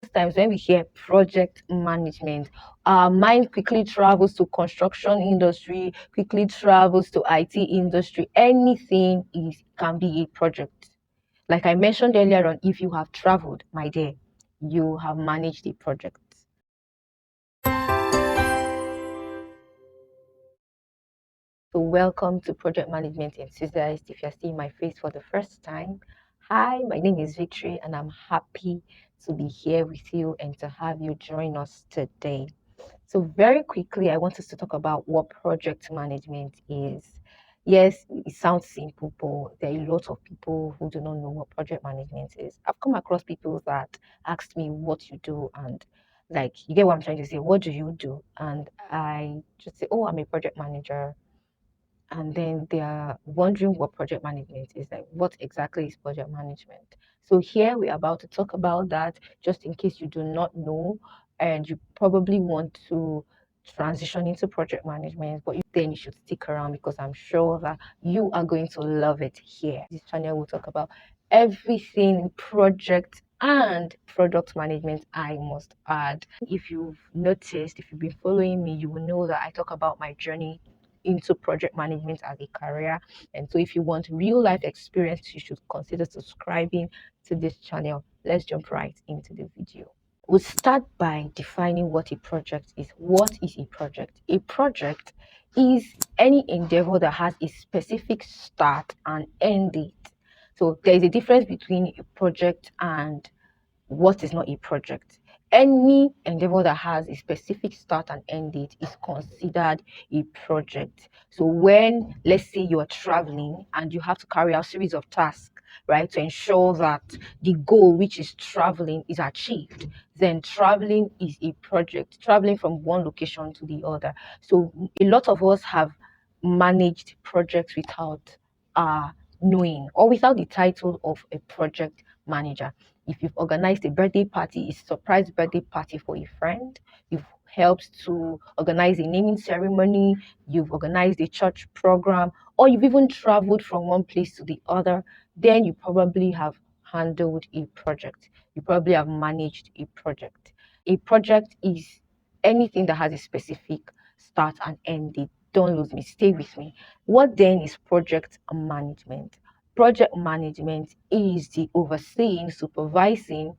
Times when we hear project management, our mind quickly travels to construction industry, quickly travels to IT industry. Anything is can be a project. Like I mentioned earlier on, if you have traveled, my dear, you have managed a project. So welcome to Project Management Enthusiast. If you're seeing my face for the first time, hi, my name is Victory and I'm happy to be here with you and to have you join us today. So very quickly, I want us to talk about what project management is. Yes, it sounds simple, but there are a lot of people who do not know what project management is. I've come across people that asked me what you do and like you get what I'm trying to say, what do you do? And I just say, oh, I'm a project manager, and then they are wondering what project management is, like what exactly is project management. So here we're about to talk about that, just in case you do not know and you probably want to transition into project management, but then you should stick around because I'm sure that you are going to love it. Here this channel will talk about everything project and product management. I must add, if you've noticed, if you've been following me, you will know that I talk about my journey into project management as a career. And so if you want real life experience, you should consider subscribing to this channel. Let's jump right into the video. We'll start by defining what a project is. What is a project? A project is any endeavor that has a specific start and end date. So there is a difference between a project and what is not a project. Any endeavor that has a specific start and end date is considered a project. So when, let's say, you are traveling and you have to carry out a series of tasks, right, to ensure that the goal, which is traveling, is achieved, then traveling is a project, traveling from one location to the other. So a lot of us have managed projects without knowing, or without the title of a project manager. If you've organized a birthday party, a surprise birthday party for a friend, you've helped to organize a naming ceremony, you've organized a church program, or you've even traveled from one place to the other, then you probably have handled a project. You probably have managed a project. A project is anything that has a specific start and end date. Don't lose me, stay with me. What then is project management? Project management is the overseeing, supervising,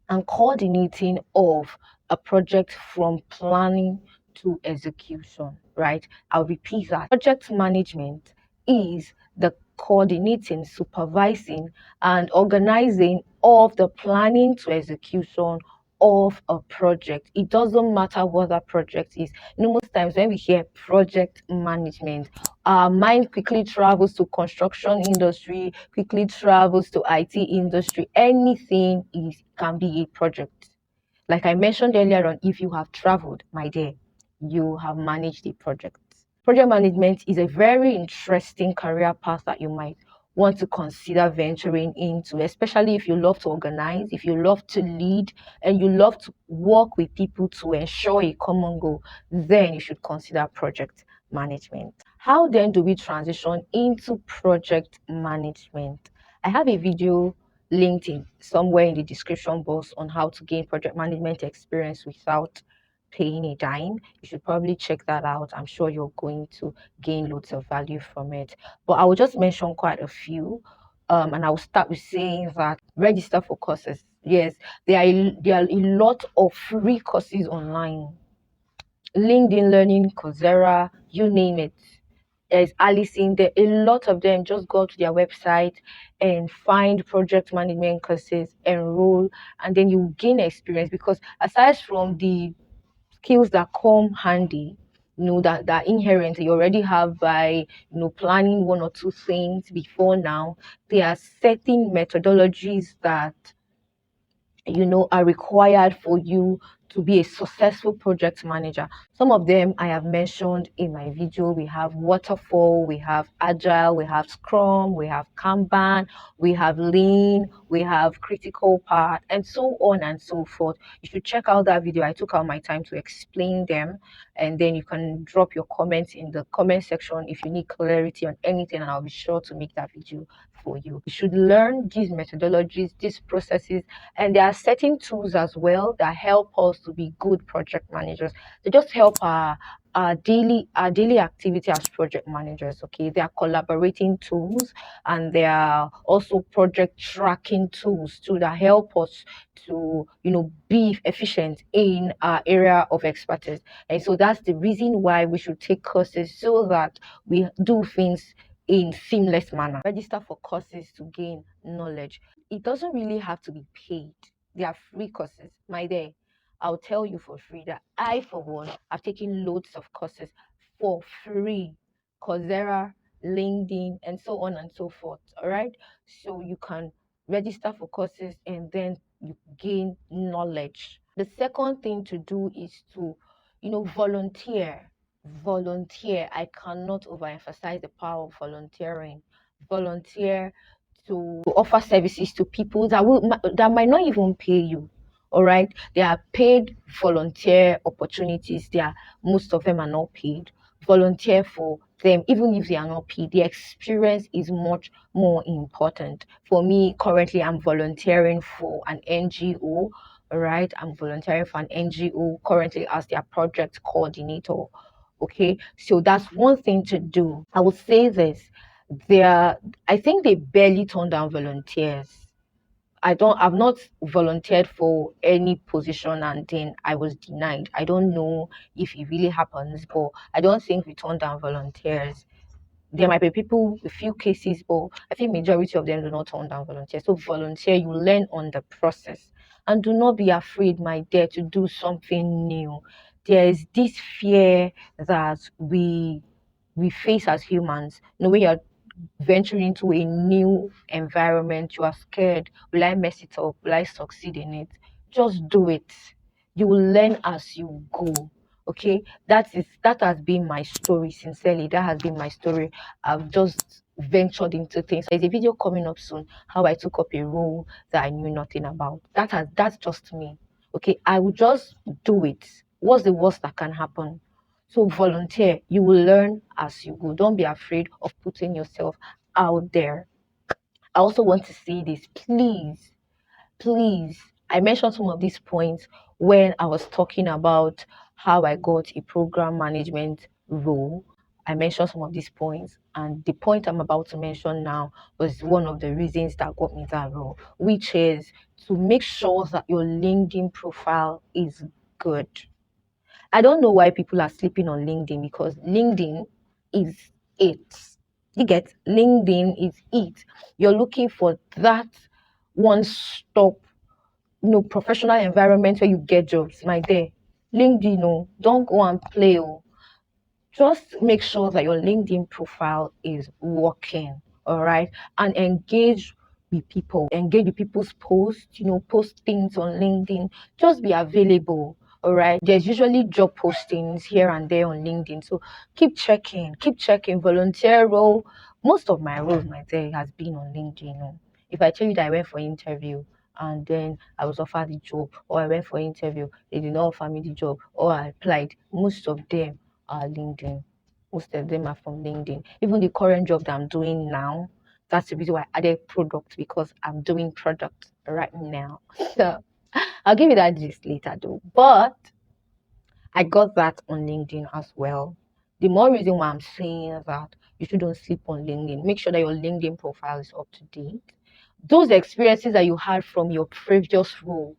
and coordinating of a project from planning to execution, right? I'll repeat that. Project management is the coordinating, supervising, and organizing of the planning to execution of a project. It doesn't matter what that project is. You know, most times when we hear project management, our mind quickly travels to construction industry, quickly travels to IT industry. Anything is can be a project. Like I mentioned earlier on, if you have traveled, my dear, you have managed a project. Project management is a very interesting career path that you might want to consider venturing into, especially if you love to organize, if you love to lead, and you love to work with people to ensure a common goal, then you should consider project management. How then do we transition into project management? I have a video linked in somewhere in the description box on how to gain project management experience without paying a dime. You should probably check that out. I'm sure you're going to gain loads of value from it. But I will just mention quite a few. And I will start with saying that register for courses. Yes, there are a lot of free courses online. LinkedIn Learning, Coursera, you name it. There's Allison, there are a lot of them. Just go to their website and find project management courses, enroll, and then you gain experience, because aside from the skills that come handy, that inherent you already have by planning one or two things before now, there are certain methodologies that are required for you to be a successful project manager. Some of them I have mentioned in my video. We have waterfall, we have agile, we have scrum, we have kanban, we have lean, we have critical part, and so on and so forth. You should check out that video. I took out my time to explain them, and then you can drop your comments in the comment section if you need clarity on anything, and I'll be sure to make that video for you. You should learn these methodologies, these processes, and there are certain tools as well that help us to be good project managers. They just help our daily activity as project managers. Okay, they are collaborating tools, and there are also project tracking tools too that help us to be efficient in our area of expertise. And so that's the reason why we should take courses so that we do things in seamless manner. Register for courses to gain knowledge. It doesn't really have to be paid. They are free courses. My dear, I'll tell you for free that I, for one, have taken loads of courses for free. Coursera, LinkedIn, and so on and so forth. All right. So you can register for courses and then you gain knowledge. The second thing to do is to, volunteer. Volunteer. I cannot overemphasize the power of volunteering. Volunteer to offer services to people that might not even pay you. All right, there are paid volunteer opportunities. Most of them are not paid. Volunteer for them, even if they are not paid. The experience is much more important. For me, currently, I'm volunteering for an NGO. All right, I'm volunteering for an NGO currently as their project coordinator. Okay, so that's one thing to do. I would say this: there, I think they barely turn down volunteers. I've not volunteered for any position and then I was denied. I don't know if it really happens, but I don't think we turn down volunteers. There might be people, a few cases, but I think majority of them do not turn down volunteers. So volunteer, you learn on the process. And do not be afraid, my dear, to do something new. There is this fear that we face as humans. When you're venturing into a new environment, you are scared. Will I mess it up? Will I succeed in it? Just do it. You will learn as you go. Okay, that has been my story. Sincerely, that has been my story. I've just ventured into things. There's a video coming up soon how I took up a role that I knew nothing about. That's just me. Okay, I will just do it. What's the worst that can happen? So volunteer. You will learn as you go. Don't be afraid of putting yourself out there. I also want to say this, please, please. I mentioned some of these points when I was talking about how I got a program management role. I mentioned some of these points, and the point I'm about to mention now was one of the reasons that got me that role, which is to make sure that your LinkedIn profile is good. I don't know why people are sleeping on LinkedIn, because LinkedIn is it. You get LinkedIn is it. You're looking for that one stop, professional environment where you get jobs. My dear, LinkedIn, no, don't go and play. Oh, just make sure that your LinkedIn profile is working, all right? And engage with people's posts, post things on LinkedIn. Just be available, all right? There's usually job postings here and there on LinkedIn. So keep checking. Volunteer role. Most of my roles, my day, has been on LinkedIn. If I tell you that I went for interview and then I was offered the job, or I went for interview, they did not offer me the job, or I applied, most of them are LinkedIn. Most of them are from LinkedIn. Even the current job that I'm doing now, that's the reason why I added product, because I'm doing product right now. So I'll give you that gist later though. But I got that on LinkedIn as well. The more reason why I'm saying that you shouldn't sleep on LinkedIn. Make sure that your LinkedIn profile is up to date. Those experiences that you had from your previous role,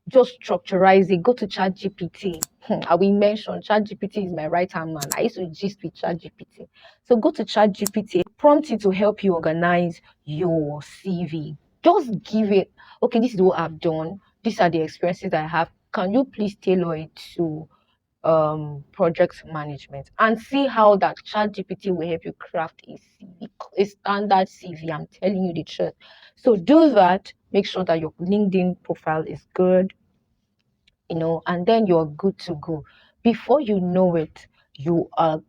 just structurize it. Go to ChatGPT. I will mention ChatGPT is my right hand man. I used to gist with ChatGPT. So go to ChatGPT, prompt it to help you organize your CV. Just give it, okay, this is what I've done. These are the experiences that I have. Can you please tailor it to project management, and see how that ChatGPT will help you craft a CV, a standard CV. I'm telling you the truth. So do that. Make sure that your LinkedIn profile is good, and then you're good to go. Before you know it, you are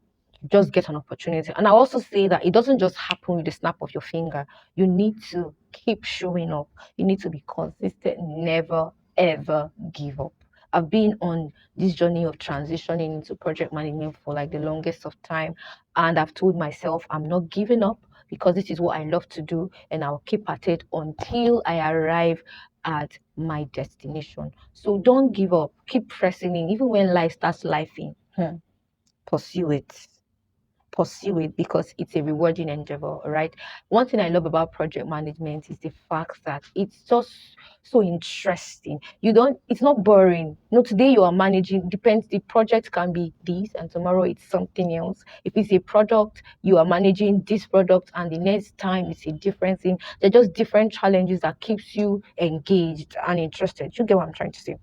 just get an opportunity. And I also say that it doesn't just happen with the snap of your finger. You need to keep showing up. You need to be consistent. Never ever give up. I've been on this journey of transitioning into project management for like the longest of time, and I've told myself I'm not giving up. because this is what I love to do, and I'll keep at it until I arrive at my destination. So don't give up. Keep pressing in, even when life starts lifing. Pursue it. Pursue it because it's a rewarding endeavor. All right. One thing I love about project management is the fact that it's just so interesting. You don't, it's not boring. No, today you are managing, depends, the project can be this, and tomorrow it's something else. If it's a product, you are managing this product, and the next time it's a different thing. They're just different challenges that keeps you engaged and interested. You get what I'm trying to say?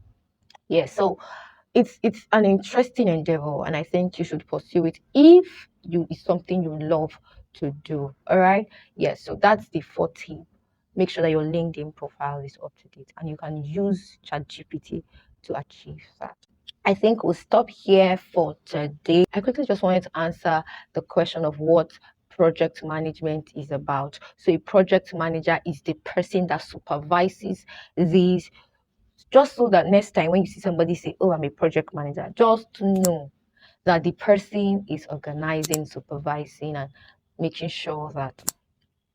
Yeah. So it's an interesting endeavor, and I think you should pursue it if you it's something you love to do. All right. Yes. So that's the fourth tip. Make sure that your LinkedIn profile is up to date, and you can use ChatGPT to achieve that. I think we'll stop here for today. I quickly just wanted to answer the question of what project management is about. So a project manager is the person that supervises these, just so that next time when you see somebody say, "Oh, I'm a project manager," just to know that the person is organizing, supervising, and making sure that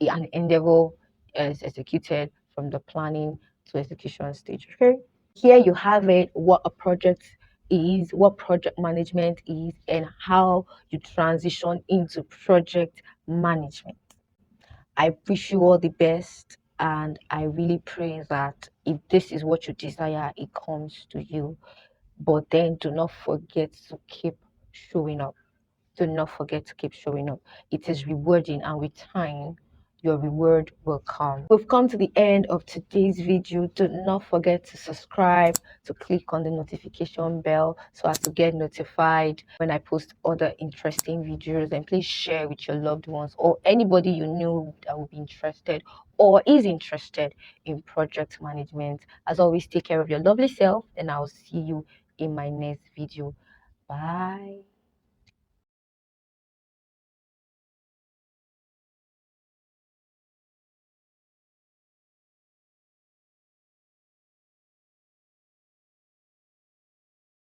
an endeavor is executed from the planning to execution stage. Okay. Here you have it, what a project is, what project management is, and how you transition into project management. I wish you all the best, and I really pray that if this is what you desire, it comes to you. But then do not forget to keep showing up. Do not forget to keep showing up. It is rewarding, and with time, your reward will come. We've come to the end of today's video. Do not forget to subscribe, to click on the notification bell so as to get notified when I post other interesting videos. And please share with your loved ones or anybody you know that will be interested or is interested in project management. As always, take care of your lovely self, and I'll see you in my next video. Bye.